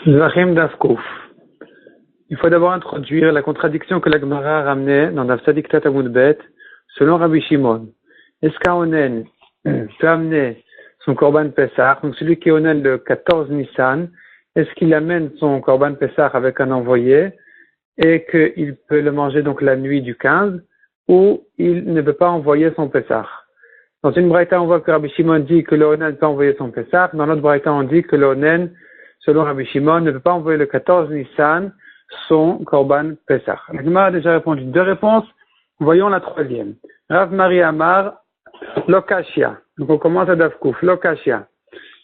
Zvachim Davkouf. Il faut d'abord introduire la contradiction que la Gemara a ramenée dans Daf Tzadik Tet Amud Bet, selon Rabbi Shimon. Est-ce qu'un onen peut amener son Korban Pessah, donc celui qui est onen le 14 Nissan, est-ce qu'il amène son Korban Pessah avec un envoyé et qu'il peut le manger donc la nuit du 15, ou il ne peut pas envoyer son Pessah? Dans une braïta, on voit que Rabbi Shimon dit que le onen peut envoyer son Pessah. Dans l'autre braïta, on dit que le onen, selon Rabbi Shimon, ne peut pas envoyer le 14 Nissan son Korban Pessah. La Gemara a déjà répondu 2 réponses. Voyons la troisième. Rav Mari Amar, Lokashia. Donc on commence à Davkouf. Lokashia.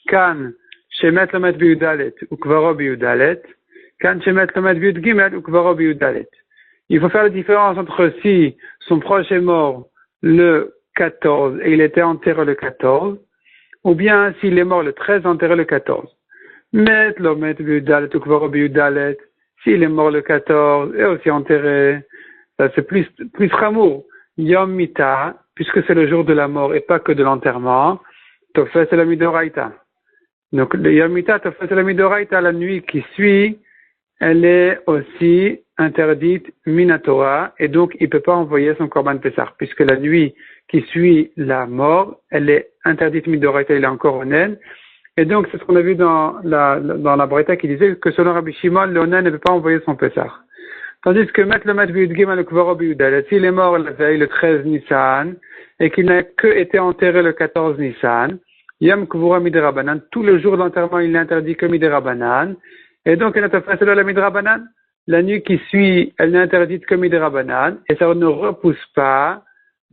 Kan, Shemet Lomet Biudalet, Ukvaro Biudalet. Kan, Shemet Lomet Biud Gimel, Ukvaro Biudalet. Il faut faire la différence entre si son proche est mort le 14 et il était enterré le 14, ou bien s'il est mort le 13, enterré le 14. Met Lomet Biudalet, Ukvaro Biudalet. S'il est mort le 14 et aussi enterré, ça c'est plus ramour. Yom Mita, puisque c'est le jour de la mort et pas que de l'enterrement, Tofes la Midoraita. Donc le Yom Mita, Tofes la Midoraita, la nuit qui suit, elle est aussi interdite Minatora, et donc il peut pas envoyer son Korban Pessah, puisque la nuit qui suit la mort, elle est interdite Midoraita, il est encore onen. Et donc, c'est ce qu'on a vu dans la braïta qui disait que selon Rabbi Shimon, le onen ne peut pas envoyer son Pessah. Tandis que Met le Met Biud Gimel le Kvaro Biudalet, s'il est mort la veille, le 13 Nissan, et qu'il n'a que été enterré le 14 Nissan, Yom Kvura Midrabanan, tout le jour d'enterrement, il n'est interdit que Midrabanan, et donc, elle a fait la Midrabanan. La nuit qui suit, elle n'est interdite que Midrabanan, et ça ne repousse pas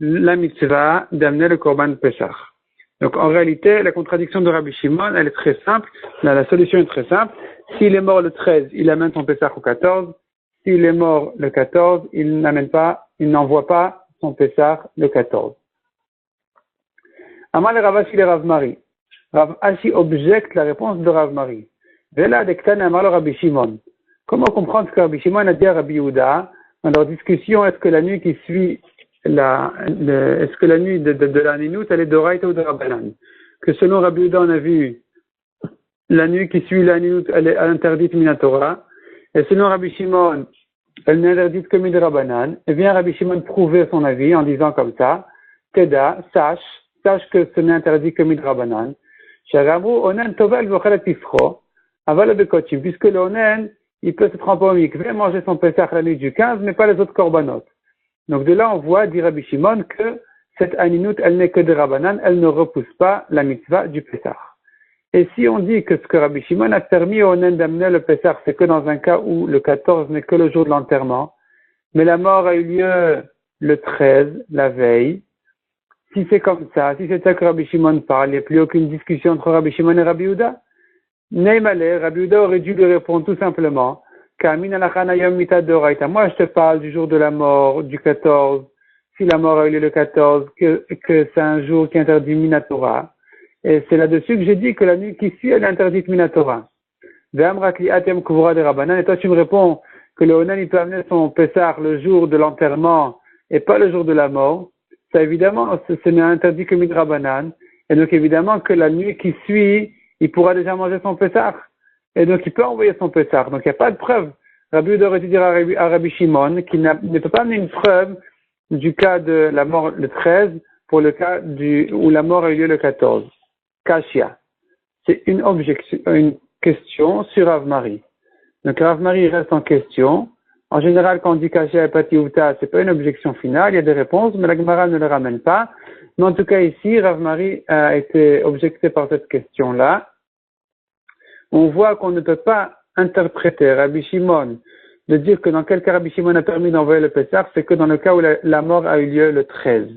la mitzvah d'amener le Korban Pessah. Donc, en réalité, la contradiction de Rabbi Shimon, elle est très simple. La solution est très simple. S'il est mort le 13, il amène son Pessah au 14. S'il est mort le 14, il n'envoie pas son Pessah le 14. Amal Rav Ashi le Rav Mari. Rav Ashi objecte la réponse de Rav Mari. Vela dektan Amal Rabbi Shimon. Comment comprendre ce que Rabbi Shimon a dit à Rabbi Yehuda dans leur discussion? Est-ce que la nuit qui suit est-ce que la nuit de la Ninout, elle est d'Oraïta ou de Rabbanan? Que selon Rabbi Yehuda, on a vu la nuit qui suit la Ninout, elle est interdite Minatora. Et selon Rabbi Shimon, elle n'est interdite que Mid Rabbanan. Et vient Rabbi Shimon prouver son avis en disant comme ça, Teda, sache que ce n'est interdit que Mid Rabbanan. Sharabu, Onen Tovel Vochelet Tifro, Aval Bekochim, puisque le Onen, il peut se tremper au mikveh, manger son Pessah la nuit du 15, mais pas les autres korbanot. Donc de là, on voit, dit Rabbi Shimon, que cette aninout, elle n'est que de Rabbanan, elle ne repousse pas la mitzvah du Pessah. Et si on dit que ce que Rabbi Shimon a permis au Onen d'amener le Pessah, c'est que dans un cas où le 14 n'est que le jour de l'enterrement, mais la mort a eu lieu le 13, la veille, si c'est comme ça, si c'est ça que Rabbi Shimon parle, il n'y a plus aucune discussion entre Rabbi Shimon et Rabbi Yehuda. Neymale, Rabbi Yehuda aurait dû lui répondre tout simplement, moi, je te parle du jour de la mort, du 14. Si la mort a eu lieu le 14, que c'est un jour qui interdit Minatora. Et c'est là-dessus que j'ai dit que la nuit qui suit, elle est interdite Minatora. Et toi, tu me réponds que le Onen, il peut amener son Pessah le jour de l'enterrement et pas le jour de la mort. Ça, évidemment, ce n'est interdit que Midrabanan. Et donc, évidemment, que la nuit qui suit, il pourra déjà manger son Pessah. Et donc, il peut envoyer son Pessah. Donc, il n'y a pas de preuve. Rabbi Yehuda aurait dû dire à Rabbi Shimon qu'il ne peut pas amener une preuve du cas de la mort le 13 pour le cas où la mort a eu lieu le 14. Kashia. C'est une question sur Rav Mari. Donc, Rav Mari reste en question. En général, quand on dit Kashia et Patiouta, c'est pas une objection finale. Il y a des réponses, mais la Gemara ne le ramène pas. Mais en tout cas, ici, Rav Mari a été objecté par cette question-là. On voit qu'on ne peut pas interpréter Rabbi Shimon de dire que dans quel cas Rabbi Shimon a permis d'envoyer le Pessah, c'est que dans le cas où la mort a eu lieu le 13.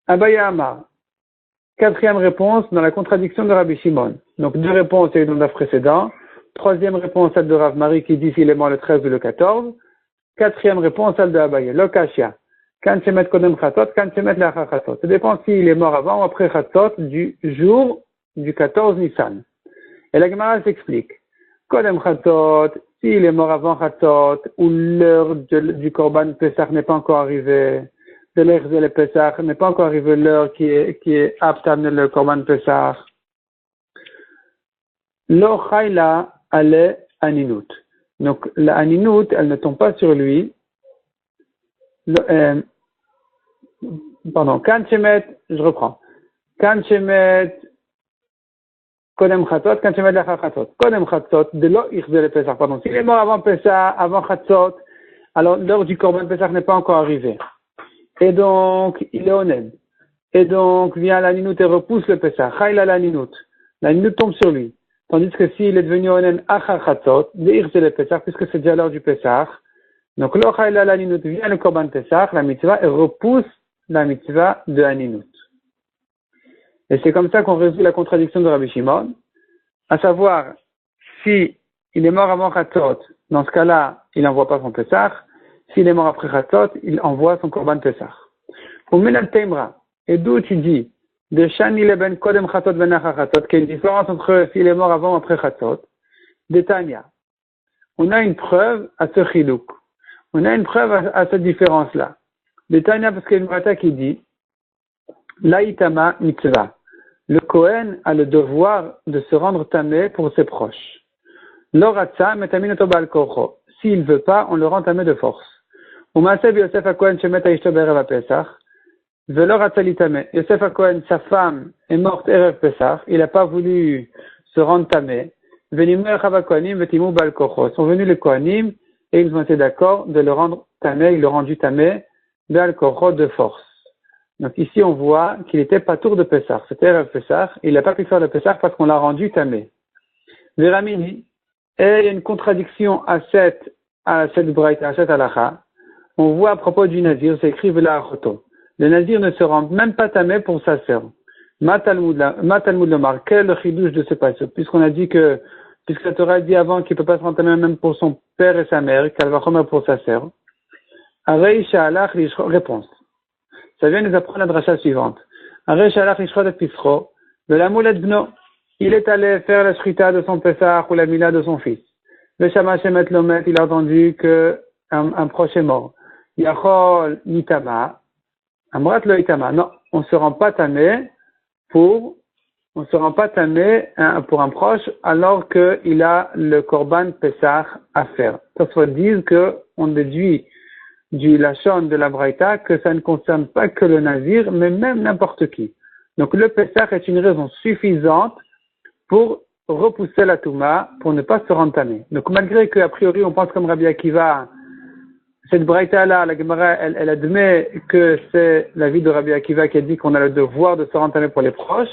Abaya Amar. 4e réponse dans la contradiction de Rabbi Shimon. Donc 2 réponses dans le précédent. 3e réponse celle de Rav Mari qui dit s'il est mort le 13 ou le 14. 4e réponse celle de Abaya. Lokashia. Kan shemet kodem chatot, kan shemet lachar chatot. Ça dépend s'il est mort avant ou après chatot du jour du 14 Nissan. Et la Gemara s'explique. Kodem Chatot, s'il est mort avant Chatot, ou l'heure du Korban Pessah n'est pas encore arrivée, de l'heure de le Pessah n'est pas encore arrivée l'heure qui est apte à amener le Korban Pessah. Lo chayla ale aninut. Donc, la aninut, elle ne tombe pas sur lui. Kan shemet, je reprends. Kan shemet kodem chatzot, kan shemet lachar chatzot. Kodem chatzot, de lo ichzer le Pesach, pardon. S'il est mort avant Pesach, avant chatzot, alors l'heure du korban Pesach n'est pas encore arrivée. Et donc, il est honnête. Et donc, vient l'aninut et repousse le Pesach. Chayla l'aninut. L'aninut tombe sur lui. Tandis que s'il est devenu honnête achar chatzot, de ichzer le Pesach, puisque c'est déjà l'heure du Pesach, donc, lo chayla l'aninut vient le korban Pesach, la mitzvah, et repousse la mitzvah de aninut. Et c'est comme ça qu'on résout la contradiction de Rabbi Shimon, à savoir, si il est mort avant Chatzot, dans ce cas-là, il n'envoie pas son Pesach. S'il est mort après Chatzot, il envoie son Korban Pesach. Pour Minal Teimra, et d'où tu dis, de Shani leben Kodem Chatzot ben Achar Chatzot, qu'il y a une différence entre s'il est mort avant ou après Chatzot, de Tanya. On a une preuve à ce chilouk. On a une preuve à cette différence-là. De Tanya, parce qu'il y a une braïta qui dit, Laïtama mitzvah. Le Kohen a le devoir de se rendre tamé pour ses proches. L'oratza metaminoto bal kocho. S'il ne veut pas, on le rend tamé de force. Umaseb Yosef HaKohen shemet ha'ishto be'erev Pesach. Ve'loratza litame. Yosef HaKohen, sa femme, est morte erev Pesach. Il n'a pas voulu se rendre tamé. Venimu echav HaKohanim vetimu bal kocho. Sont venus les Kohanim et ils ont été d'accord de le rendre tamé. Ils l'ont rendu tamé bal kocho de force. Donc ici, on voit qu'il était pas tour de Pessah. C'était le Pessah. Il n'a pas pu faire le Pessah parce qu'on l'a rendu tamé. Véramini. Et il y a une contradiction à cette braïta, à cette halakha. On voit à propos du nazir, c'est écrit Vela Achoto. Le nazir ne se rend même pas tamé pour sa sœur. Ma Talmud Lomar. Quel est le chidouche de ce passage? Puisqu'on a dit que, puisque la Torah a dit avant qu'il ne peut pas se rendre tamé même pour son père et sa mère, qu'elle va remettre pour sa sœur. Réponse. Ça vient nous apprendre la dracha suivante. Il est allé faire la shrita de son Pesach ou la mila de son fils. Il a entendu qu'un proche est mort. Yachol Yitama. Amrat lo Yitama. Non, on ne se rend pas tamé pour un proche alors qu'il a le korban Pesach à faire. Ça soit dire qu'on déduit du lachon de la braïta que ça ne concerne pas que le nazir, mais même n'importe qui. Donc le Pesach est une raison suffisante pour repousser la Touma, pour ne pas se rendre tamé. Donc malgré qu'a priori on pense comme Rabbi Akiva, cette braïta-là, la Gemara, elle admet que c'est l'avis de Rabbi Akiva qui a dit qu'on a le devoir de se rendre tamé pour les proches,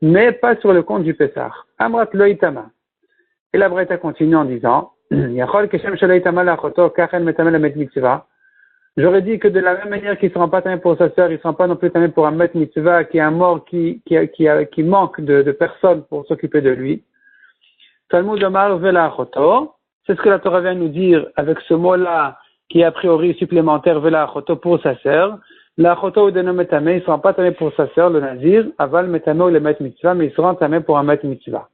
mais pas sur le compte du Pesach. Amrat lo itama. Et la braïta continue en disant, Yachol keshem shelo itama lachoto kachen metame la met mitzvah. J'aurais dit que de la même manière qu'il ne se rend pas tamé pour sa sœur, il ne se rend pas non plus tamé pour un met mitzvah qui est un mort qui manque de personnes pour s'occuper de lui. Talmud Omar vela achoto. C'est ce que la Torah vient nous dire avec ce mot-là qui est a priori supplémentaire vela achoto pour sa sœur. La achoto ou de no metame, il ne se rend pas tamé pour sa sœur, le nazir, aval metame ou le met mitzvah, mais il se rend tamé pour un met mitzvah.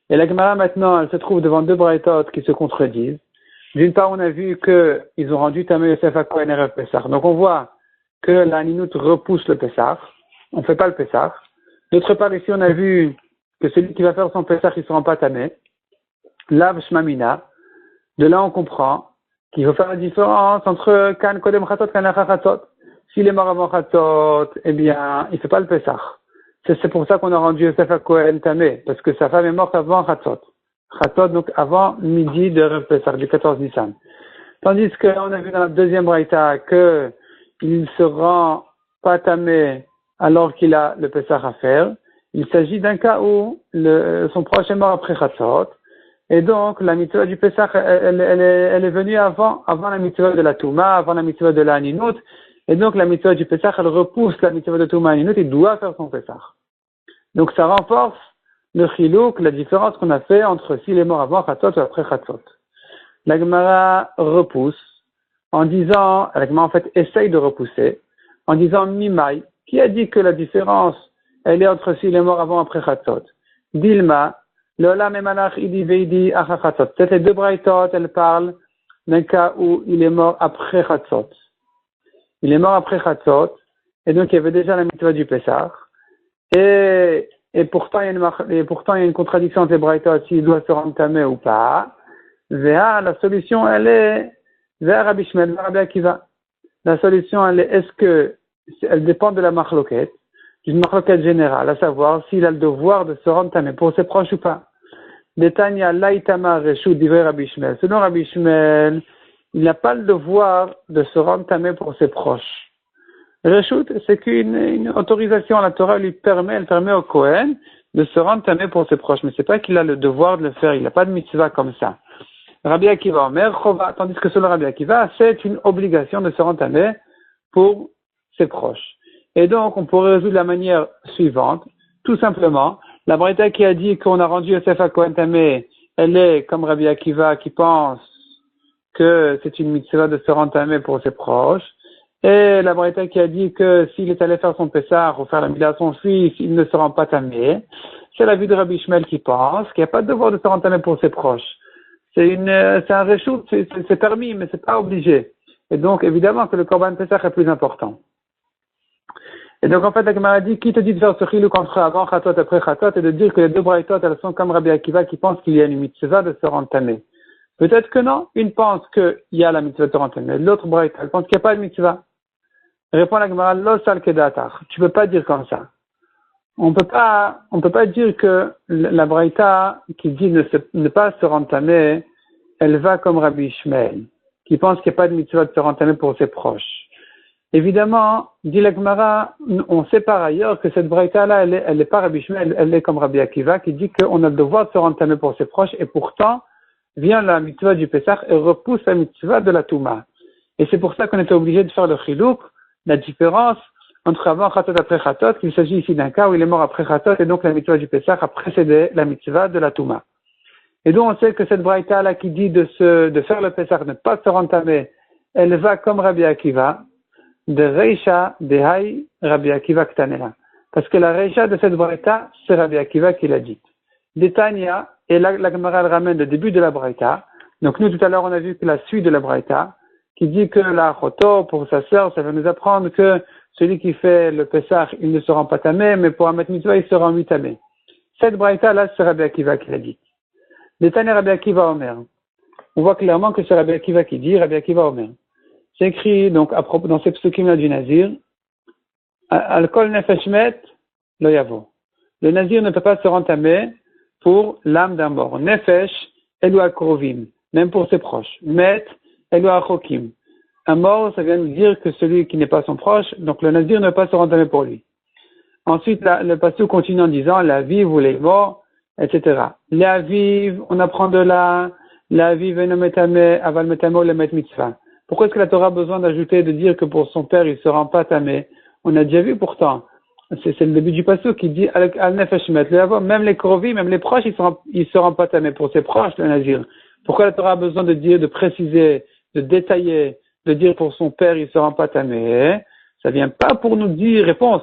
Et la Gemara maintenant, elle se trouve devant deux braïtot qui se contredisent. D'une part, on a vu qu'ils ont rendu tamé Yosef HaKohen erev Pesach. Donc on voit que la Ninut repousse le Pesach. On ne fait pas le Pesach. D'autre part, ici, on a vu que celui qui va faire son Pesach, il ne se rend pas tamé. Lav Shmamina. De là, on comprend qu'il faut faire la différence entre Kan Kodem Chatzot, Kan Achar Chatzot. S'il est mort avant Chatzot, eh bien, il ne fait pas le Pesach. C'est pour ça qu'on a rendu Yosef HaKohen tamé, parce que sa femme est morte avant Chatzot. Chatzot, donc avant midi de Erev Pesach, du 14 Nissan. Tandis qu'on a vu dans la deuxième braïta qu'il ne se rend pas tamé alors qu'il a le Pesach à faire. Il s'agit d'un cas où son proche est mort après Chatzot. Et donc, la mitzvah du Pesach, elle est venue avant la mitzvah de la Touma, avant la mitzvah de la Aninut. Et donc, la mitzvah du Pesach, elle repousse la mitzvah de Touma Aninut et doit faire son Pesach. Donc, ça renforce le chilouk, la différence qu'on a fait entre s'il est mort avant Chatzot ou après Chatzot. La Gemara repousse en disant, la Gemara en fait essaye de repousser, en disant Mimai, qui a dit que la différence, elle est entre s'il est mort avant ou après Chatzot. Dilma, L'Olam Emalach Idi Veidi Acha Chatzot. Peut-être les deux braïtot, elles parlent d'un cas où il est mort après Chatzot. Il est mort après Chatzot, et donc il y avait déjà la mitzvah du Pesach. Et et pourtant il y a une contradiction entre les braïtot s'il doit se rendre tamé ou pas. La solution, elle est vers Rabbi Shmuel, vers Rabbi Akiva. La solution, elle est, elle dépend de la marloquette, d'une marloquette générale, à savoir s'il a le devoir de se rendre tamé pour ses proches ou pas. Netanya laïtama reshut divrei Rabbi Shmuel. Selon Rabbi Shmuel, il n'a pas le devoir de se rendre tamé pour ses proches. Reshut, c'est qu'une autorisation, la Torah elle permet au Kohen de se rendre tamé pour ses proches, mais c'est pas qu'il a le devoir de le faire, il n'a pas de mitzvah comme ça. Rabbi Akiva Omer Chova, tandis que selon Rabbi Akiva, c'est une obligation de se rendre tamé pour ses proches. Et donc, on pourrait résoudre de la manière suivante, tout simplement, la Braïta qui a dit qu'on a rendu Yosef à Kohen tamé, elle est comme Rabbi Akiva qui pense que c'est une mitzvah de se rendre tamé pour ses proches, et la Braïta qui a dit que s'il est allé faire son Pessah ou faire la Mila à son fils, il ne se rend pas tamé, c'est la vue de Rabbi Shmuel qui pense qu'il n'y a pas de devoir de se rendre tamé pour ses proches. C'est un reshoot, c'est permis, mais c'est pas obligé. Et donc, évidemment que le Korban Pesach est plus important. Et donc, en fait, la Gemara dit, qui te dit de faire ce chilouk entre avant Chatot après Chatot et de dire que les deux braïtot, elles sont comme Rabbi Akiva qui pense qu'il y a une mitzvah de se rendre tamé. Peut-être que non. Une pense qu'il y a la mitzvah de se rendre tamé. L'autre braïtot, elle pense qu'il n'y a pas de mitzvah. Répond la Gemara, lo sal kedatar. Tu peux pas dire comme ça. On peut pas dire que la braïta qui dit ne pas se rendre tamé, elle va comme Rabbi Shmuel, qui pense qu'il n'y a pas de mitzvah de se rendre tamé pour ses proches. Évidemment, dit la Gemara, on sait par ailleurs que cette braïta-là, elle est pas Rabbi Shmuel, elle est comme Rabbi Akiva, qui dit qu'on a le devoir de se rendre tamé pour ses proches, et pourtant, vient la mitzvah du Pessah et repousse la mitzvah de la Touma. Et c'est pour ça qu'on était obligé de faire le chilouk, la différence entre avant Chatot après Chatot, qu'il s'agit ici d'un cas où il est mort après Chatot, et donc la mitzvah du Pessah a précédé la mitzvah de la Touma. Et donc on sait que cette braïta là qui dit de faire le Pessah, de ne pas se rendre tamé, elle va comme Rabbi Akiva, de Reisha, de Hay, Rabbi Akiva Ktanela. Parce que la Reisha de cette braïta, c'est Rabbi Akiva qui l'a dit. D'Etania, et là la Gemara elle ramène le début de la braïta. Donc nous tout à l'heure on a vu que la suite de la braïta, qui dit que la Choto, pour sa sœur, ça va nous apprendre que celui qui fait le Pessah, il ne se rend pas tamé, mais pour un mitzvah, il se rend mi tamé. Cette braïta là, c'est Rabbi Akiva qui l'a dit. L'Étania Rabbi Akiva Omer. On voit clairement que c'est Rabbi Akiva qui dit, Rabbi Akiva Omer. C'est écrit, donc, à propos, dans ces psukim-là du Nazir, Al-Kol Nefesh Met, Lo Yavo. Le Nazir ne peut pas se rendre tamé pour l'âme d'un mort. Nefesh, Elu Akrovim, même pour ses proches. Met, Elu Achokim. Un mort, ça vient nous dire que celui qui n'est pas son proche, donc le Nazir ne peut pas se rendre tamé pour lui. Ensuite, le pasteur continue en disant, la vive ou les morts, etc. La vive, on apprend de là, la vive et metame, aval metamo le met mitzvah. Pourquoi est-ce que la Torah a besoin d'ajouter, de dire que pour son père, il se rend pas tamé? On a déjà vu pourtant. C'est le début du pasteur qui dit, al nefesh met, même les krovi, même les proches, ils se rendent pas tamé pour ses proches, le Nazir. Pourquoi la Torah a besoin de dire, de préciser, de détailler, de dire pour son père, il se rend pas tamé? Ça vient pas pour nous dire, réponse.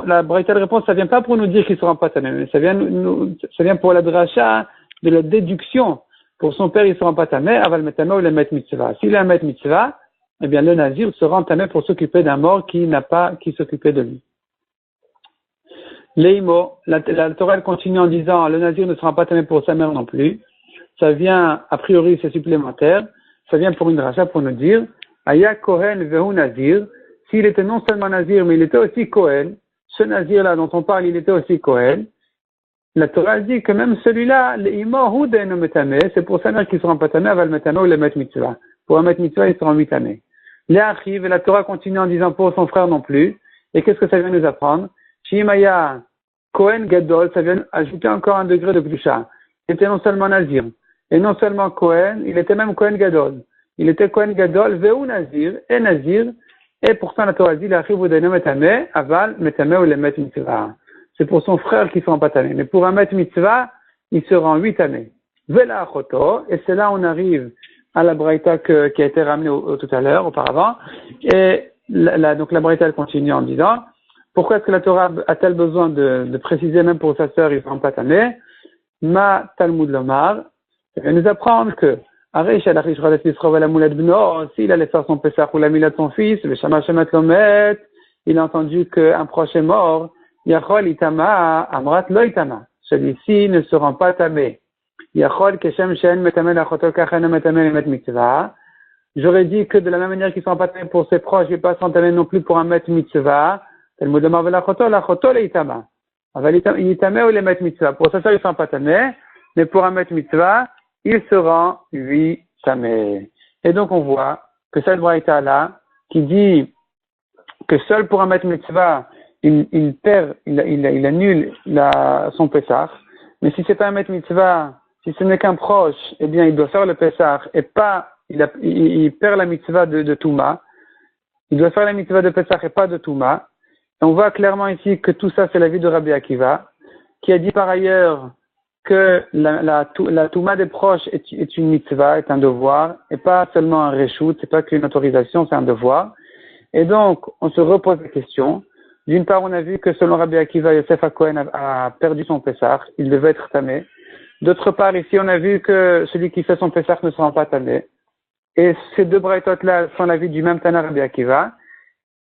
La braïta de réponse, ça vient pas pour nous dire qu'il ne se rend pas tamé, mais ça vient pour la dracha de la déduction. Pour son père, il ne se rend pas tamé, aval metame ou le met mitzvah. S'il est un met mitzvah, eh bien, le nazir se rend tamé pour s'occuper d'un mort qui s'occupait de lui. Leimo, la Torah continue en disant, le nazir ne se rend pas tamé pour sa mère non plus. Ça vient, a priori, c'est supplémentaire. Ça vient pour une dracha pour nous dire, Aya Kohen vehu nazir. S'il était non seulement Nazir, mais il était aussi Kohen, ce Nazir-là dont on parle, il était aussi Kohen, la Torah dit que même celui-là, c'est pour sa mère qu'il ne se rend pas tamé, aval metame ou le met mitzvah. Pour un met mitzvah, il se rend tamé. Les arrive, et la Torah continue en disant pour son frère non plus. Et qu'est-ce que ça vient nous apprendre? Shimaya Kohen Gadol, ça vient ajouter encore un degré de Kedusha. Il était non seulement Nazir, et non seulement Kohen, il était même Kohen Gadol. Il était Kohen Gadol, Veu Nazir, et Nazir. Et pourtant, la Torah dit, aval, metame ou le met mitzvah. C'est pour son frère qu'il ne se rend pas tamé. Mais pour un met mitzvah, il se rend 8 tamé. Vela achoto, et c'est là on arrive à la braïta qui a été ramenée tout à l'heure, auparavant. Et donc la braïta elle continue en disant, pourquoi est-ce que la Torah a-t-elle besoin de préciser même pour sa sœur, il ne se rend pas tamé? Ma Talmud Lomar, ça va nous apprendre que s'il allait faire son Pessah ou la Mila de son fils, le Shama Shemet Lomet, il a entendu qu'un proche est mort, Yachol itama amrat lo itama. Celui-ci ne se rend pas tamé. Yachol keshem shen metamel achoto kachen metamel emet mitzvah. J'aurais dit que de la même manière qu'ils sont pas tamés pour ses proches, ils ne pas s'entamer non plus pour un met mitzvah. Talmud amar velachoto lachoto le itama. Aval itama ou le met mitzvah. Pour ça, ils sont pas tamés, mais pour un met mitzvah, il se rend lui tamé. Et donc on voit que cette braïta là, qui dit que seul pour un met mitzvah, il annule son Pessah. Mais si c'est pas un met mitzvah, si ce n'est qu'un proche, eh bien, il doit faire le Pessah et pas, il perd la mitzvah de Touma. Il doit faire la mitzvah de Pessah et pas de Touma. Et on voit clairement ici que tout ça, c'est l'avis de Rabbi Akiva, qui a dit par ailleurs que la Touma des proches est une mitzvah, est un devoir, et pas seulement un reshoot, c'est pas qu'une autorisation, c'est un devoir. Et donc, on se repose la question. D'une part, on a vu que selon Rabbi Akiva, Yosef HaKohen a perdu son Pessah, il devait être tamé. D'autre part, ici, on a vu que celui qui fait son Pessah ne sera pas tamé. Et ces deux braïtot-là sont l'avis du même Tana Rabbi Akiva.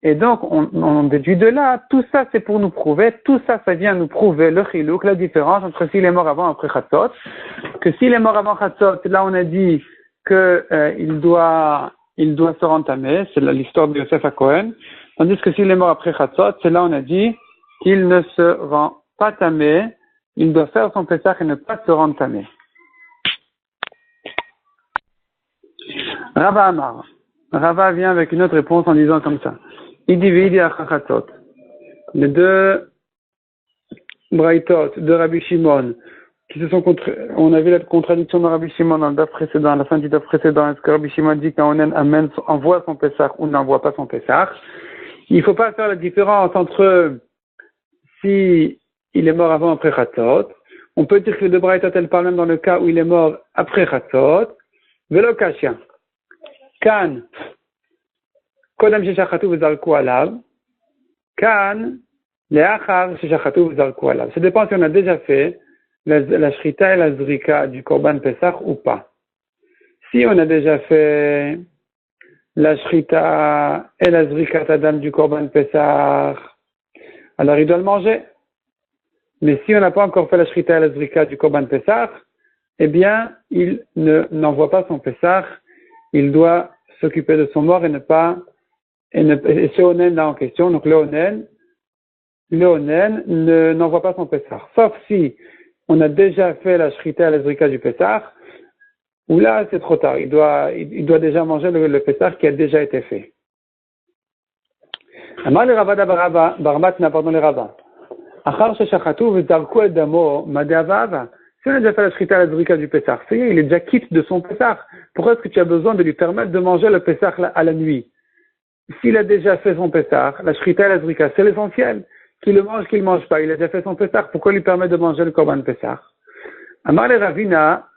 Et donc, on déduit de là, tout ça, c'est pour nous prouver, tout ça, ça vient nous prouver le chilouk, la différence entre s'il est mort avant et après Chatzot. Que s'il est mort avant Chatzot, là, on a dit que il doit se rendre tamé, c'est l'histoire de Yosef HaKohen. Tandis que s'il est mort après Chatzot, c'est là on a dit qu'il ne se rend pas tamé, il doit faire son Pessah et ne pas se rendre tamé. Rava Amar. Rava vient avec une autre réponse en disant comme ça. Il dit Vidi Chatzot. Les deux braïtot de Rabbi Shimon, qui se sont on a vu la contradiction de Rabbi Shimon dans le daf précédent, à la fin du daf précédent, est-ce que Rabbi Shimon dit qu'un amène envoie son Pessah ou n'envoie pas son Pessah? Il ne faut pas faire la différence entre si il est mort avant ou après Chatzot. On peut dire que les deux braïtot, elles parlent même dans le cas où il est mort après Chatzot. Velo kashya. Kan. Kodam sheshachatu v'zarku alav. Kan. Leachar sheshachatu v'zarku alav. Ça dépend si on a déjà fait la shrita et la zrika du korban Pesach ou pas. Si on a déjà fait la shrita et la zrika tadam du korban Pesach, alors il doit le manger. Mais si on n'a pas encore fait la shrita et la zrika du korban Pesach, eh bien, il n'envoie pas son Pesach, il doit s'occuper de son mort et ce onen là en question, donc le onen n'envoie pas son Pesach. Sauf si on a déjà fait la shrita et la zrika du Pesach, ou là, c'est trop tard. Il doit déjà manger le Pesach qui a déjà été fait. Amar le Rava barmatna, pardon, le Rava. Achar sheshachatu v'zarku et damo madeavava. Si on a déjà fait la shrita et la zrika du Pesach, il est déjà quitte de son Pesach. Pourquoi est-ce que tu as besoin de lui permettre de manger le Pesach à la nuit? S'il a déjà fait son Pesach, la shrita et la zrika, c'est l'essentiel. Qu'il le mange, qu'il ne mange pas. Il a déjà fait son Pesach. Pourquoi lui permettre de manger le korban Pesach? Amar le Ravina.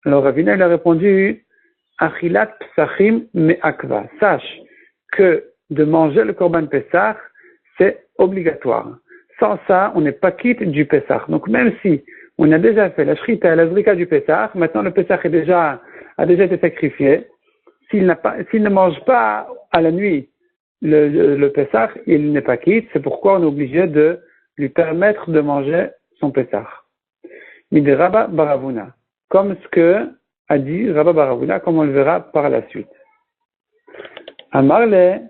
Alors Ravina, il a répondu, Achilat psachim me'akva. Sache que de manger le korban Pesach, c'est obligatoire. Sans ça, on n'est pas quitte du Pesach. Donc même si on a déjà fait la shrita et la zrika du Pesach, maintenant le Pesach a déjà été sacrifié. S'il ne mange pas à la nuit le Pesach, il n'est pas quitte. C'est pourquoi on est obligé de lui permettre de manger son Pesach. Mide Rabba Baravuna. Comme ce que a dit Rabba Baravuna, comme on le verra par la suite. Amarle,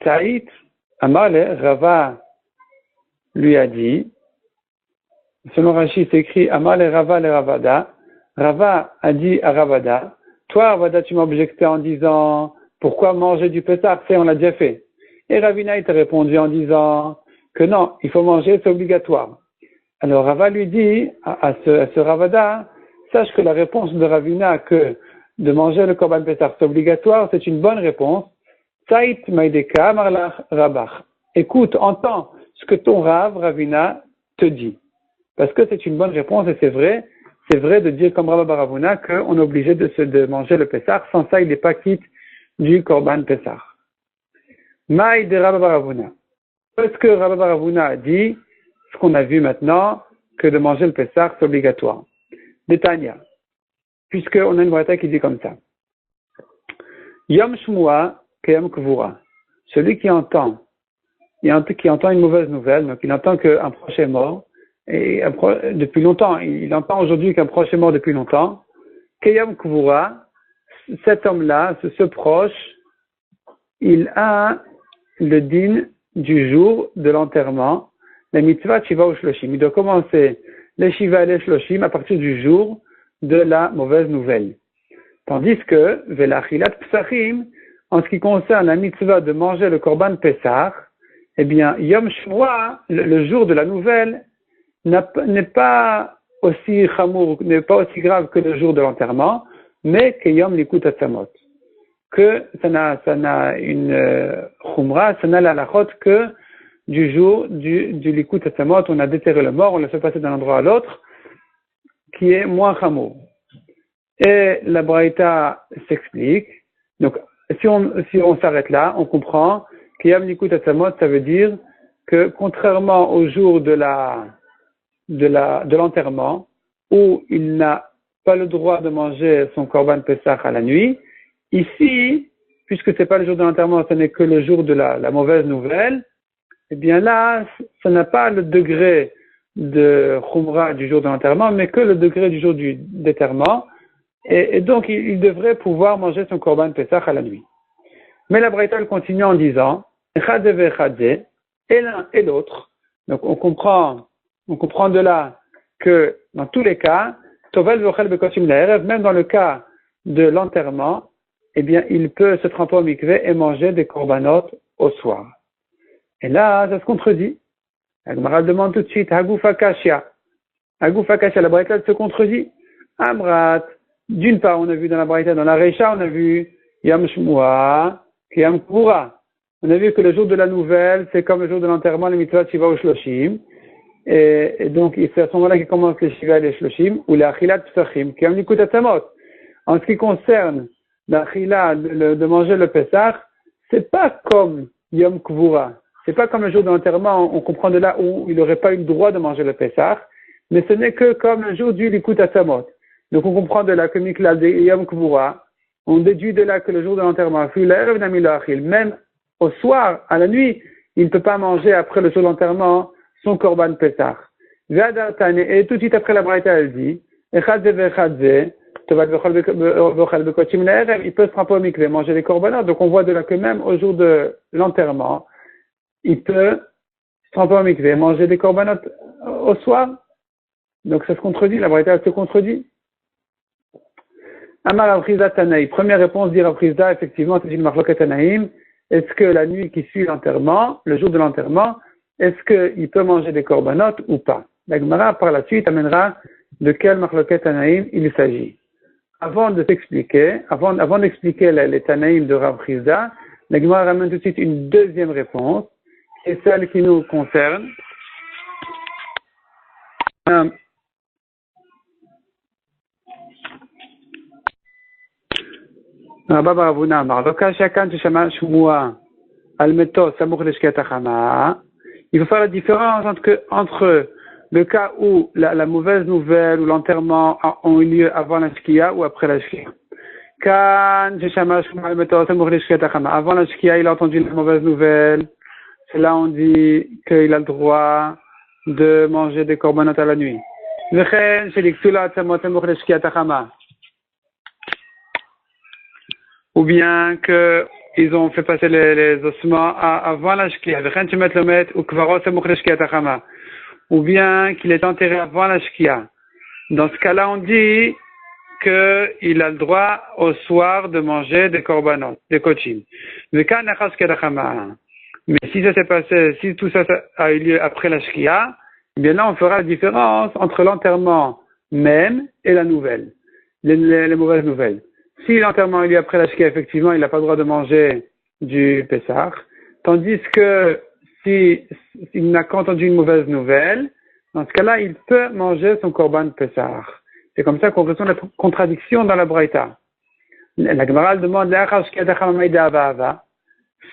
Taït, Amarle, Rava lui a dit, selon Rashi, c'est écrit Amarle Rava le Ravada. Rava a dit à Ravada, toi Ravada, tu m'as objecté en disant, pourquoi manger du Pesach? C'est, on l'a déjà fait. Et Ravina, il t'a répondu en disant que non, il faut manger, c'est obligatoire. Alors Rava lui dit à ce Ravada, sache que la réponse de Ravina que de manger le korban Pesach c'est obligatoire, c'est une bonne réponse. Saït maïdeka marlach rabach. Écoute, entends ce que ton Rav, Ravina, te dit. Parce que c'est une bonne réponse et c'est vrai de dire comme Rabba Baravuna qu'on est obligé de manger le Pesach. Sans ça, il n'est pas quitte du korban Pesach. Maï de Rabba Baravuna. Est-ce que Rabba Baravuna a dit ce qu'on a vu maintenant, que de manger le Pesach c'est obligatoire? Détania, puisqu'on a une braïta qui dit comme ça. Yom Shmua Kayom Kvura. Celui qui entend qui entend une mauvaise nouvelle, donc il entend qu'un proche est mort, et depuis longtemps, il entend aujourd'hui qu'un proche est mort depuis longtemps, Keyam Kvura, cet homme-là, ce proche, il a le din du jour de l'enterrement, la mitzvah Shiva ou Shloshim. Il doit commencer les Shiva et les Shloshim à partir du jour de la mauvaise nouvelle. Tandis que, Velachilat Psachim, en ce qui concerne la mitzvah de manger le Korban Pessah, eh bien, Yom Shmua, le jour de la nouvelle, n'est pas aussi chamour, n'est pas aussi grave que le jour de l'enterrement, mais que Yom Likut Atzamot. Que ça n'a une chumra, ça n'a la halachot que du jour du Likut Atzamot, on a déterré le mort, on le fait passer d'un endroit à l'autre, qui est moins chamour. Et la Braïta s'explique. Donc, si on s'arrête là, on comprend que Yom Likut Atzamot, ça veut dire que contrairement au jour de l'enterrement, où il n'a pas le droit de manger son Korban Pessah à la nuit, ici, puisque c'est pas le jour de l'enterrement, ce n'est que le jour de la mauvaise nouvelle, eh bien là, ça n'a pas le degré de Khumra du jour de l'enterrement, mais que le degré du jour d'éterrement, et donc il devrait pouvoir manger son Korban Pessah à la nuit. Mais la Braïta continue en disant, Echadze ve'echadze, et l'un et l'autre. Donc on comprend de là que dans tous les cas, Tovel v'ochel bekoshim la'erev, même dans le cas de l'enterrement, eh bien il peut se tremper au mikvé et manger des korbanot au soir. Et là, ça se contredit. La Gemara demande tout de suite, Haguf Akashia. Haguf Akashia, la Braïta se contredit. Amrat, d'une part, on a vu dans la Braïta, dans la Reisha, on a vu Yom Shmua, Yom Kvura. On a vu que le jour de la nouvelle, c'est comme le jour de l'enterrement, le mitzvah Shiva ou Shloshim. Et donc, c'est à ce moment-là qu'il commence les Shiva et les Shloshim, ou les Achilat Psachim, qui ont Likut Atzamot. En ce qui concerne l'Achila, de manger le Pessah, c'est pas comme Yom Kvura. C'est pas comme le jour de l'enterrement, on comprend de là où il n'aurait pas eu le droit de manger le Pessah, mais ce n'est que comme le jour du Likut Atzamot. Donc on comprend de là que Miklal de Yom Kvura, on déduit de là que le jour de l'enterrement, même au soir, à la nuit, il ne peut pas manger après le jour de l'enterrement son Korban Pessah. Et tout de suite après la Braïta, elle dit, il peut se tremper au mikvé, manger les korbanot. Donc on voit de là que même au jour de l'enterrement, il peut se tremper au mikvé, manger des korbanot au soir. Donc ça se contredit, la Braïta se contredit. Amar Avriza Tanaï. Première réponse dit Avriza, effectivement, c'est une marloquette Tanaïm. Est-ce que la nuit qui suit l'enterrement, le jour de l'enterrement, est-ce qu'il peut manger des korbanot ou pas? La Gemara, par la suite, amènera de quelle marloquette Tanaïm il s'agit. Avant d'expliquer les Tanaïm de Rav Chizda, la Gemara ramène tout de suite une deuxième réponse, qui est celle qui nous concerne. Il faut faire la différence entre le cas où la mauvaise nouvelle ou l'enterrement ont eu lieu avant la shkia ou après la shkia. Avant la shkia, il a entendu la mauvaise nouvelle. C'est là on dit qu'il a le droit de manger des korbanot à la nuit. Ou bien qu'ils ont fait passer les ossements avant la shkia, ou bien qu'il est enterré avant la shkia. Dans ce cas-là, on dit qu'il a le droit au soir de manger des korbanot, des kochim. Mais si ça s'est passé, si tout ça a eu lieu après la shkia, eh bien là, on fera la différence entre l'enterrement même et la nouvelle, les mauvaises nouvelles. Si l'enterrement est lieu après la shkia, effectivement, il n'a pas le droit de manger du Pessah. Tandis que s'il n'a qu'entendu une mauvaise nouvelle, dans ce cas-là, il peut manger son Korban Pessah. C'est comme ça qu'on ressent la contradiction dans la Braïta. La Gemara demande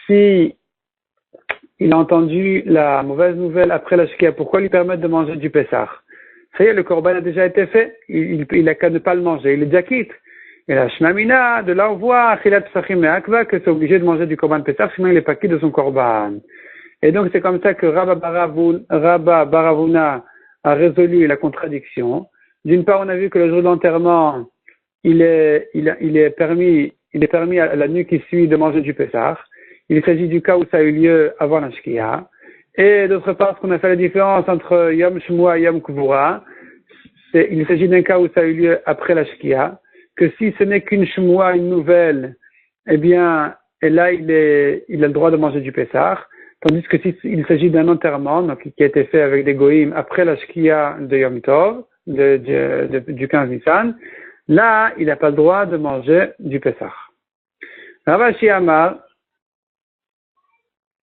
si il a entendu la mauvaise nouvelle après la shkia, pourquoi lui permettre de manger du Pessah? Ça y est, le Korban a déjà été fait. Il a qu'à ne pas le manger. Il est déjà quitte. Et la Shmamina, de là on voit, Achilat Psachim et Akva, que c'est obligé de manger du Korban Pessah, sinon il n'est pas quitte de son Korban. Et donc, c'est comme ça que Rabba Baravuna a résolu la contradiction. D'une part, on a vu que le jour d'enterrement, il est permis à la nuit qui suit de manger du Pessah. Il s'agit du cas où ça a eu lieu avant la Shkia. Et d'autre part, ce qu'on a fait la différence entre Yom Shmua et Yom Kvura, il s'agit d'un cas où ça a eu lieu après la Shkia, que si ce n'est qu'une Shmua, une nouvelle, eh bien, et là, il a le droit de manger du Pessah. Tandis que s'il s'agit d'un enterrement, donc, qui a été fait avec des goïms après la Shkia de Yom Tov, du 15 Nissan, là, il n'a pas le droit de manger du Pessah. Rav Ashi Amar,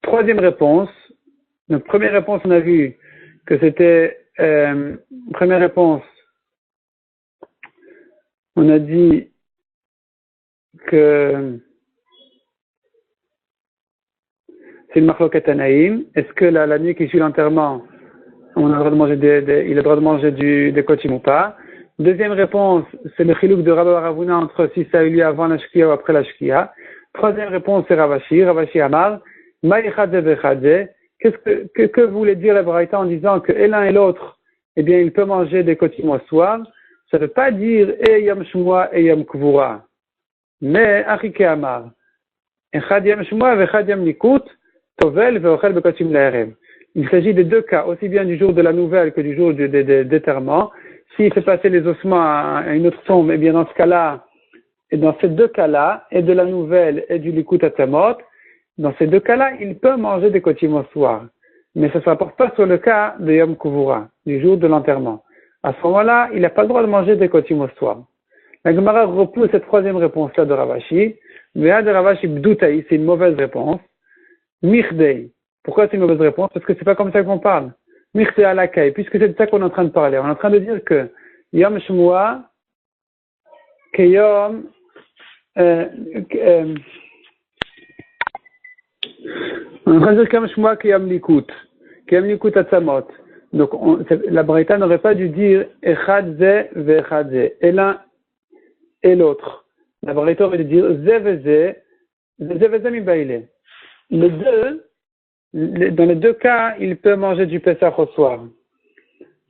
troisième réponse. Donc, première réponse, on a vu que c'était, première réponse, on a dit que c'est une marloquette anaïm. Est-ce que la nuit qui suit l'enterrement, on a le droit de manger il a le droit de manger des kotim ou pas? Deuxième réponse, c'est le chilouk de Rabba Ravuna entre si ça a eu lieu avant la shkia ou après la shkia. Troisième réponse, c'est Ravashi Amar. Que voulait dire la Braïta en disant que l'un et l'autre, eh bien, il peut manger des kotim au soir? Ça ne veut pas dire Yom Shmua et Yom Kvura. Mais, Achike Amar. Echad Yom Shmua vechad Yom Nikut, Tovel veochel bekotim la'erev. Il s'agit de deux cas, aussi bien du jour de la nouvelle que du jour d'éterrement. S'il fait passer les ossements à une autre tombe, eh bien, dans ce cas-là, et dans ces deux cas-là, et de la nouvelle et du likut atamot, dans ces deux cas-là, il peut manger des kotim au soir. Mais ça ne se rapporte pas sur le cas de Yom Kuvura, du jour de l'enterrement. À ce moment-là, il n'a pas le droit de manger des kotim au soir. La Gemara repousse cette troisième réponse-là de Ravashi. Mais là, de Ravashi Bdoutaï, c'est une mauvaise réponse. Mirdei. Pourquoi c'est une mauvaise réponse? Parce que c'est pas comme ça qu'on parle. Mirdei alakai. Puisque c'est de ça qu'on est en train de parler. On est en train de dire que Yom Shmua, Keyom, on est en train de dire Yom Shmua, Keyom Likut Atzamot. Donc, la Braïta n'aurait pas dû dire Echad Ze ve'Echad Ze. Et l'un et l'autre. La Braïta aurait dû dire Ze ve'Ze mibaile. Les deux, dans les deux cas, il peut manger du Pessah au soir.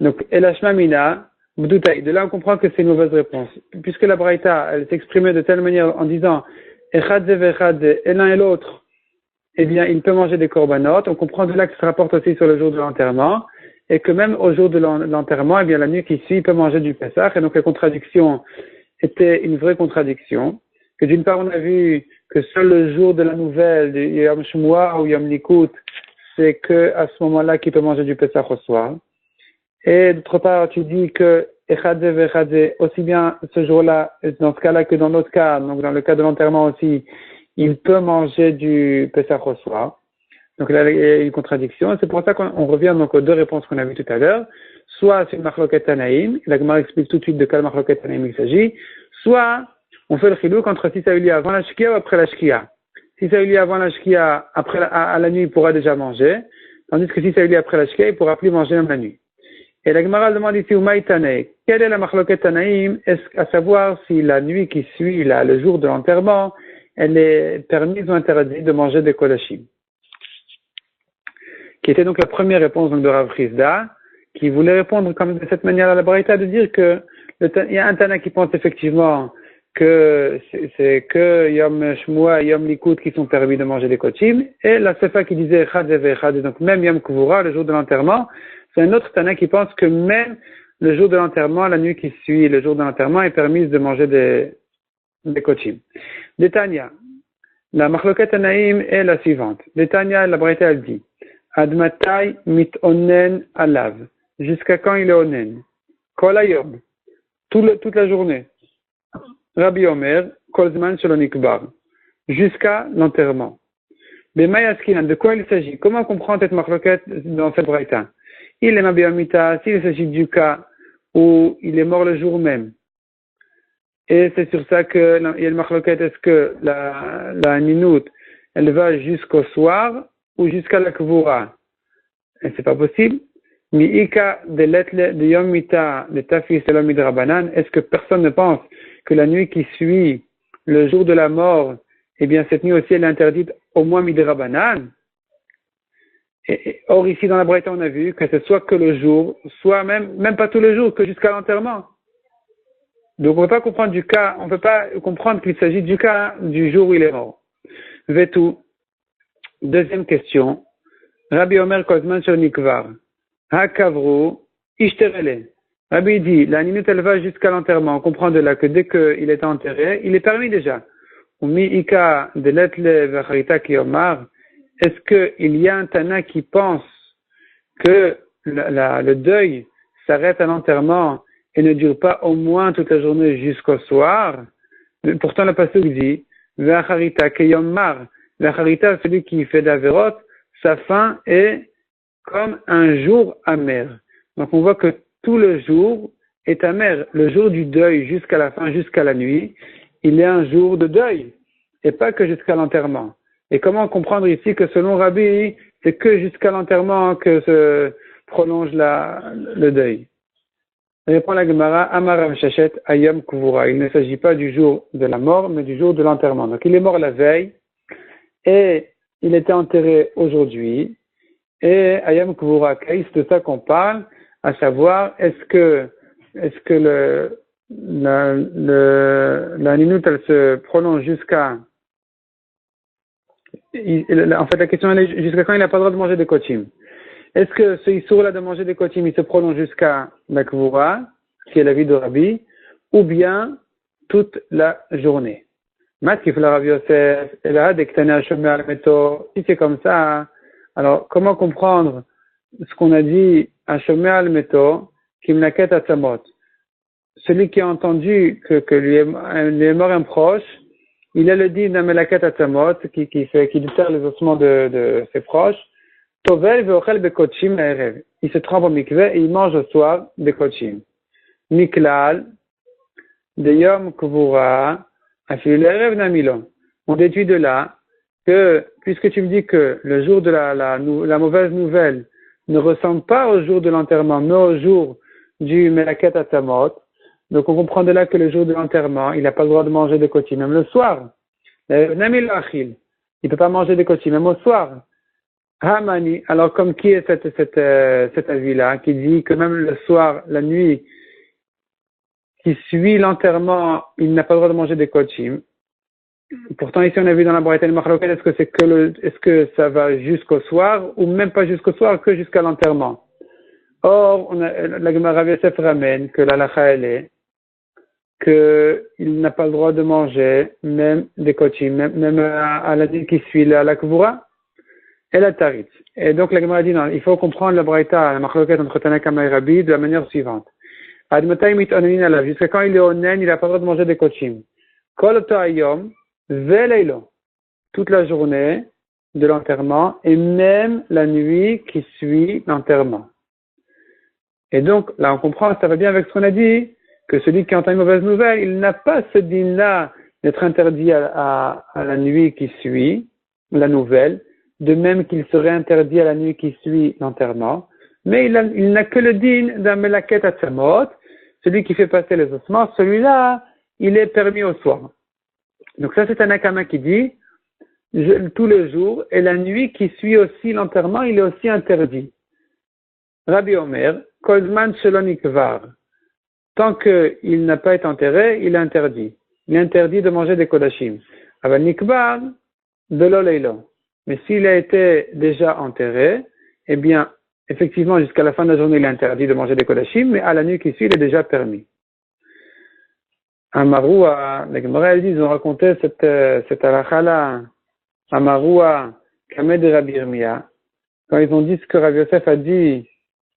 Donc, Elashma Mina, Bdoutaï. De là, on comprend que c'est une mauvaise réponse. Puisque la Braïta, elle s'exprimait de telle manière en disant Echad Ze ve'Echad Ze, et l'un et l'autre, eh bien, il peut manger des korbanot. On comprend de là que ça se rapporte aussi sur le jour de l'enterrement. Et que même au jour de l'enterrement, eh bien, la nuit qui suit, il peut manger du Pessah. Et donc, la contradiction était une vraie contradiction. Que d'une part, on a vu que seul le jour de la nouvelle, de Yom Shmua ou Yom Likut, c'est que à ce moment-là qu'il peut manger du Pessah au soir. Et d'autre part, tu dis que Echadze vechadze, aussi bien ce jour-là, dans ce cas-là que dans l'autre cas, donc dans le cas de l'enterrement aussi, il peut manger du Pessah au soir. Donc là, il y a une contradiction. C'est pour ça qu'on revient donc aux deux réponses qu'on a vues tout à l'heure. Soit c'est une marloquet tanaïm, la Gemara explique tout de suite de quelle marloquet tanaïm il s'agit. Soit on fait le chilouk entre si ça a eu lieu avant la shkia ou après la shkia. Si ça a eu lieu avant la shkia, à la nuit, il pourra déjà manger. Tandis que si ça a eu lieu après la shkia, il pourra plus manger même la nuit. Et la Gemara demande ici, Umaïtane, quelle est la marloquet tanaïm? À savoir si la nuit qui suit, là, le jour de l'enterrement, elle est permise ou interdite de manger des kolachim. Qui était donc la première réponse donc, de Rav Chizda, qui voulait répondre comme de cette manière à la Braïta, de dire que il y a un Tana qui pense effectivement que c'est que Yom Shmua et Yom Likut qui sont permis de manger des kotim, et la Sefa qui disait Echad Ze ve'Echad, donc même Yom Kvura, le jour de l'enterrement, c'est un autre Tana qui pense que même le jour de l'enterrement, la nuit qui suit le jour de l'enterrement, est permise de manger des kotim. Détania, la Machloket Tanaïm est la suivante. Détania, la Braïta, elle dit Admatai mit onen alav. Jusqu'à quand il est onen? Kol hayom. Toute la journée. Rabbi Omer, kol zman shelo nikbar. Jusqu'à l'enterrement. B'may askinan, de quoi il s'agit? Comment comprendre cette marloquette dans cette braïta? Il est mabiyamita, s'il s'agit du cas où il est mort le jour même. Et c'est sur ça que il y a une marloquette, est-ce que la ninout, elle va jusqu'au soir ou jusqu'à la kvura? Et c'est pas possible. Mi'ika de letle de yom mita de tafis elom midrabanan. Est-ce que personne ne pense que la nuit qui suit le jour de la mort, eh bien cette nuit aussi elle est interdite au moins midrabanan? Or, ici, dans la Braïta, on a vu que c'est soit que le jour, soit même pas tout le jour, que jusqu'à l'enterrement. Donc, on ne peut pas comprendre du cas, on peut pas comprendre qu'il s'agit du cas du jour où il est mort. Vetu. Deuxième question. Rabbi Omer Kozman Shonikvar. Ha-Kavru, Ishterele. Rabbi dit, la minute elle va jusqu'à l'enterrement. On comprend de là que dès qu'il est enterré, il est permis déjà. Umi Ika de Letle Vacharita Kiomar. Est-ce qu'il y a un Tana qui pense que le deuil s'arrête à l'enterrement et ne dure pas au moins toute la journée jusqu'au soir? Pourtant, le pasuk dit, Vacharita Kiomar. Vacharita, celui qui fait d'Averot, sa fin est comme un jour amer. Donc on voit que tout le jour est amer. Le jour du deuil jusqu'à la fin, jusqu'à la nuit, il est un jour de deuil et pas que jusqu'à l'enterrement. Et comment comprendre ici que selon Rabbi, c'est que jusqu'à l'enterrement que se prolonge le deuil? Répond la Gemara, Amar Rav Shachet Ayam Kuvura. Il ne s'agit pas du jour de la mort, mais du jour de l'enterrement. Donc il est mort la veille et il était enterré aujourd'hui. Et Ayam Kvura, c'est de ça qu'on parle, à savoir, est-ce que la minute, elle se prolonge jusqu'à, en fait, la question, elle est jusqu'à quand il n'a pas le droit de manger des kochim? Est-ce que ce issour-là de manger des kochim, il se prolonge jusqu'à la Kvura, qui est la vie de Rabbi, ou bien toute la journée? Matkif la Rav Yosef, et là, dès que t'en es à Shomé al-Meto, si c'est comme ça, alors, comment comprendre ce qu'on a dit à Shomé al-Meto, Kimnaket Atzamot? Celui qui a entendu que lui est mort un proche, il a le dit d'Amelaket Atzamot, qui déterre les ossements de ses proches. Tovel ve'ochel bekochim la'erev. Il se trempe au mikveh et il mange au soir des kochim. Miklal, de Yom Kvura, afil la'erev namilon. On déduit de là que, puisque tu me dis que le jour de la mauvaise nouvelle ne ressemble pas au jour de l'enterrement, mais au jour du Melaket Atzamot, donc on comprend de là que le jour de l'enterrement, il n'a pas le droit de manger des kochim, même le soir. Il ne peut pas manger des kochim, même au soir. Hamani, alors comme qui est cet avis-là, qui dit que même le soir, la nuit, qui suit l'enterrement, il n'a pas le droit de manger des kochim? Pourtant, ici, on a vu dans la Braïta Machloket, est-ce que ça va jusqu'au soir, ou même pas jusqu'au soir, que jusqu'à l'enterrement? Or, la Gemara Rav Yosef ramène que l'halakha elle est, qu'il n'a pas le droit de manger, même des kochim, même à la nuit qui suit la kvura, et la tarit. Et donc, la Gemara dit non, il faut comprendre la Braïta, la Machloket entre Tanakama et Rabbi, de la manière suivante. Jusqu'à quand il est onen, il n'a pas le droit de manger des kochim. Kol oto hayom, Veleilo, toute la journée de l'enterrement et même la nuit qui suit l'enterrement. Et donc, là, on comprend, ça va bien avec ce qu'on a dit, que celui qui entend une mauvaise nouvelle, il n'a pas ce din-là d'être interdit à la nuit qui suit la nouvelle, de même qu'il serait interdit à la nuit qui suit l'enterrement, mais il n'a que le din d'un melaket atzamot, celui qui fait passer les ossements, celui-là, il est permis au soir. Donc ça, c'est un akama qui dit, tous les jours, et la nuit qui suit aussi l'enterrement, il est aussi interdit. Rabbi Omer, Kozman Shelonikvar, tant qu'il n'a pas été enterré, il est interdit. Il est interdit de manger des kodashim. Aval Nikvar, de l'oleilo. Mais s'il a été déjà enterré, eh bien, effectivement, jusqu'à la fin de la journée, il est interdit de manger des kodashim, mais à la nuit qui suit, il est déjà permis. Amaroua, les Gemara, ils ont raconté cette halakha-là, Amaroua, Kamed de Rabbi Yirmiyah, quand ils ont dit ce que Rabbi Yosef a dit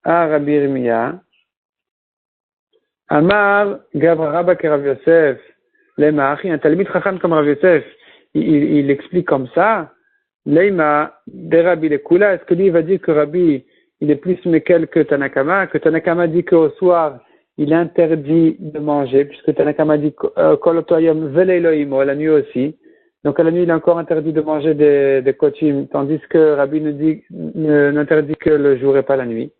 à Rabbi Yirmiyah, Amar, Gavra Rabba ke Rabbi Yosef, Lemachi, un talmid chacham comme Rabbi Yosef, il explique comme ça, Leima, de Rabbi Lekula, est-ce que lui va dire que Rabbi, il est plus mekel que Tanakama dit qu'au soir, il est interdit de manger, puisque Tanakama dit Kolotoyam Veleloimo, la nuit aussi. Donc à la nuit, il est encore interdit de manger des kochim, tandis que Rabbi n'interdit que le jour et pas la nuit.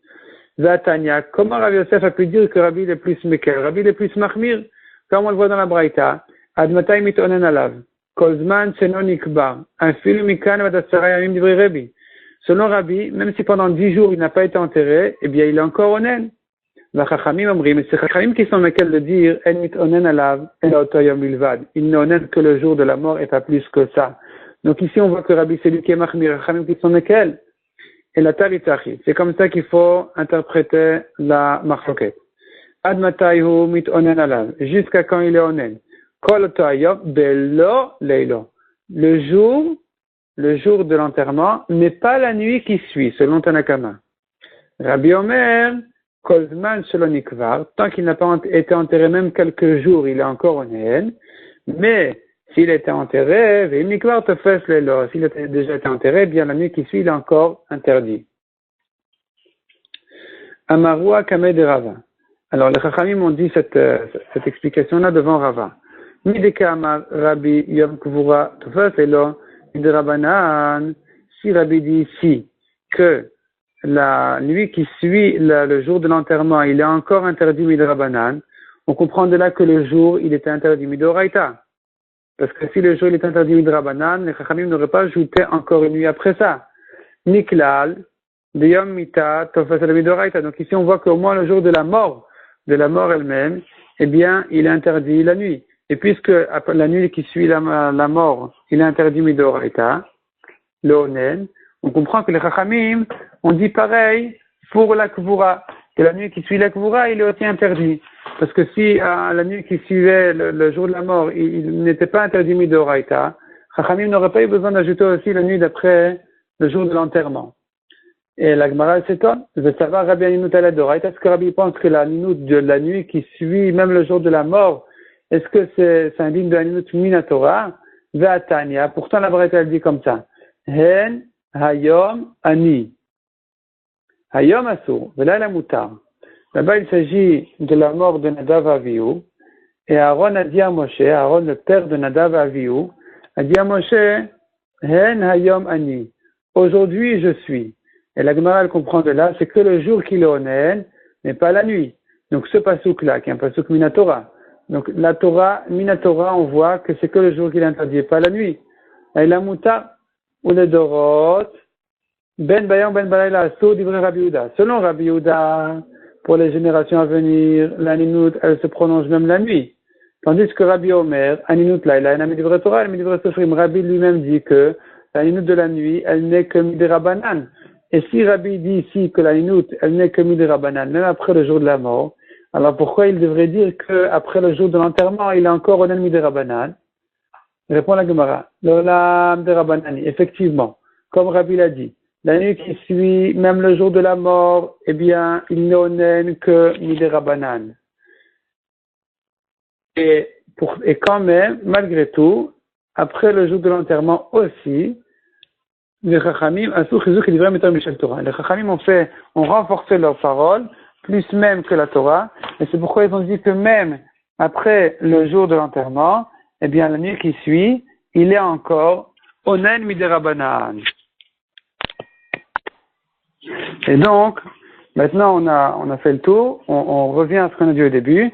Zatania, comment Rabbi Yosef a pu dire que Rabbi est plus mekel? Rabbi est plus mahmir, comme on le voit dans la Braïta. Admatay mitonen alav. Kozman shenon ikbar. Un film mikan vadasara yamim divrei Rabbi. Selon Rabbi, même si pendant 10 jours il n'a pas été enterré, eh bien il est encore onen. La Chachamim Omri, mais c'est Chachamim qui sont lesquels de dire En mit onen alav, en otoyom ilvad. Il n'est onen que le jour de la mort et pas plus que ça. Donc ici on voit que Rabbi c'est lui qui est machmir, Chachamim qui sont lesquels. Et la taritzachi. C'est comme ça qu'il faut interpréter la marloquette. Ad matayhu mit onen alav. Jusqu'à quand il est onen. Kol otoyom belo leilo. Le jour de l'enterrement n'est pas la nuit qui suit, selon Tanakama. Rabbi Omer, Kolzman selon Nikvar, tant qu'il n'a pas été enterré même quelques jours, il est encore onen. Mais s'il était enterré, Nikvar te fait l'élo. S'il a déjà été enterré, bien la nuit qui suit, il est encore interdit. Amarua Kameh de Rava. Alors les Chachamim ont dit cette explication-là devant Rava. Mideka Amar Rabbi Yom Kvura te fait l'élo. De Rabbanan, si Rabbi dit ici que la nuit qui suit le jour de l'enterrement, il est encore interdit de Rabbanan, on comprend de là que le jour, il était interdit d'Oraita. Parce que si le jour il est interdit de Rabbanan, les Chachamim n'auraient pas ajouté encore une nuit après ça. Niklal, de Yom Mita, Tofas d'Oraita. Donc ici on voit qu'au moins le jour de la mort elle-même, eh bien, il est interdit la nuit. Et puisque la nuit qui suit la mort, il est interdit midoraita, le onen, on comprend que les chachamim ont dit pareil pour la kvura, que la nuit qui suit la kvura, il est aussi interdit. Parce que si la nuit qui suivait le jour de la mort, il n'était pas interdit midoraita, chachamim n'aurait pas eu besoin d'ajouter aussi la nuit d'après le jour de l'enterrement. Et la Gemara s'étonne, de savoir Rabbi Aninut à la doraita, est-ce que Rabbi pense que la nuit qui suit même le jour de la mort, est-ce que c'est indigne de Aninut Minatora? Ve'atania. Pourtant, la Braïta, elle dit comme ça. Hen, hayom, ani. Hayom asur. Vela la mutar. Là-bas, il s'agit de la mort de Nadav Avihu. Et Aaron a dit à Moshe, Aaron, le père de Nadav Avihu, a dit à Moshe, Hen, hayom, ani. Aujourd'hui, je suis. Et la Gemara, elle comprend de là, c'est que le jour qu'il est onen, mais pas la nuit. Donc, ce pasouk-là, qui est un pasouk Minatora. Donc, la Torah, Minatora, on voit que c'est que le jour qu'il est interdit, pas la nuit. Et la muta, ou le dorot, ben bayam, ben balayla, asso, divrei Rabbi Yehuda. Selon Rabbi Yehuda, pour les générations à venir, l'aninut, elle se prononce même la nuit. Tandis que Rabbi Omer, aninut laïla, elle a mis divrei Torah, elle a mis divrei Sofrim. Rabbi lui-même dit que l'aninut de la nuit, elle n'est que midera banan. Et si Rabbi dit ici que l'aninut, elle n'est que midera banan, même après le jour de la mort, alors pourquoi il devrait dire qu'après le jour de l'enterrement, il est encore un ennemi de Rabbanan? Répond la Gemara. L'olam de Rabbanani. Effectivement, comme Rabbi l'a dit, la nuit qui suit, même le jour de la mort, eh bien, il n'est onen que de Rabbanan. Et quand même, malgré tout, après le jour de l'enterrement aussi, les Chachamim, les Chachamim ont renforcé leurs paroles, plus même que la Torah, et c'est pourquoi ils ont dit que même après le jour de l'enterrement, eh bien la nuit qui suit, il est encore onen miderabanan. Et donc, maintenant on a fait le tour, on revient à ce qu'on a dit au début.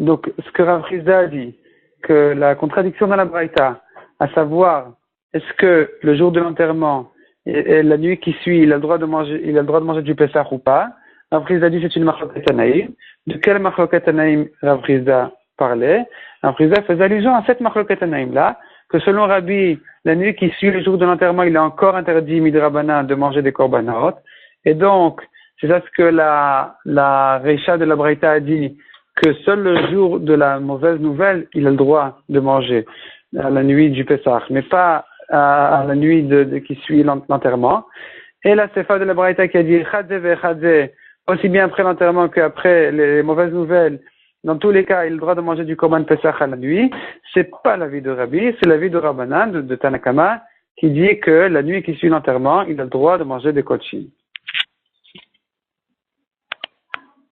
Donc ce que Rav Chizda a dit, que la contradiction dans la Braïta, à savoir, est-ce que le jour de l'enterrement et la nuit qui suit, il a le droit de manger du Pessah ou pas? Rav Chizda dit c'est une machloket tanaïm. De quelle machloket tanaïm Rav Chizda parlait? Rav Chizda faisait allusion à cette machloket tanaïm là, que selon Rabbi, la nuit qui suit le jour de l'enterrement, il est encore interdit midrabanan de manger des korbanot. Et donc, c'est ça ce que la Reisha de la Braïta a dit, que seul le jour de la mauvaise nouvelle, il a le droit de manger à la nuit du Pessah, mais pas à la nuit qui suit l'enterrement. Et la Sefa de la Braïta qui a dit Chadze ve Chadze, aussi bien après l'enterrement qu'après les mauvaises nouvelles, dans tous les cas, il a le droit de manger du Korban Pessah à la nuit. C'est pas l'avis de Rabbi, c'est l'avis de Rabbanan, de Tanakama, qui dit que la nuit qui suit l'enterrement, il a le droit de manger des kochim.